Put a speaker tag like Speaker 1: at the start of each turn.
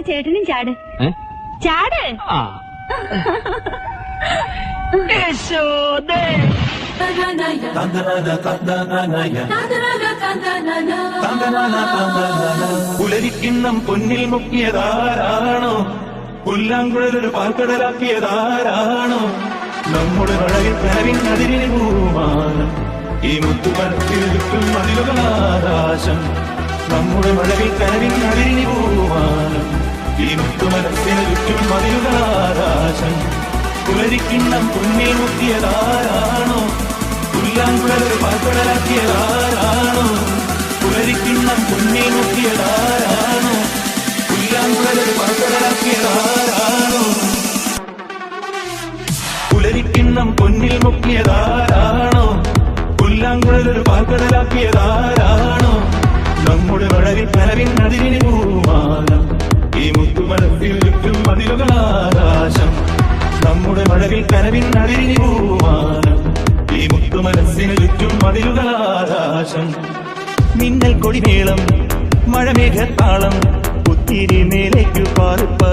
Speaker 1: എന്നാ ചേട്ടനും ചാട് ചാട്.
Speaker 2: പുലരിക്കിണ്ണം പൊന്നിൽ മുക്കിയതാരാണോ, പുല്ലാങ്കുഴലൊരു പാൽക്കടലാക്കിയതാരാണോ, നമ്മുടെ വളവിൽ കരവിൻ അതിരിന് പൂമാനം, ഈ മുത്തുപരത്തിൽ ചുറ്റും മതിലുകളാകാശം, നമ്മുടെ വളവിൽ കരവിൻ അതിരിന് പൂമാനം, ഈ മുത്തുമരത്തിന് ചുറ്റും മതിലുകളാകാശം. പുലരിക്കിണ്ണം പൊന്നിൽ മുക്കിയതാരാണോ, പുല്ലാങ്കുഴലൊരു പാൽക്കടലാക്കിയതാരാണോ, പുലരിക്കിണ്ണം പൊന്നിൽ മുക്കിയതാരാണോ, പുല്ലാങ്കുഴലൊരു പാൽക്കടലാക്കിയതാരാണോ, പുലരിക്കിണ്ണം പൊന്നിൽ മുക്കിയതാരാണോ, പുല്ലാങ്കുഴലൊരു പാൽക്കടലാക്കിയതാരാണോ, നമ്മുടെ വളവിൽ കനവിൻ അതിരിന് പൂമാനം, ഈ മുത്തുമരത്തിൽ ചുറ്റും മതിലുകളാകാശം, നമ്മുടെ മഴവിൽ കനവിൻ അതിരിന് പൂമാനം, ഈ മുത്തുമനസ്സിന് ചുറ്റും മതിലുകളാകാശം. മിന്നൽ കൊടിമേളം മഴമേഘത്താളം, ഒത്തിരി മേലേക്കു പാറിപ്പ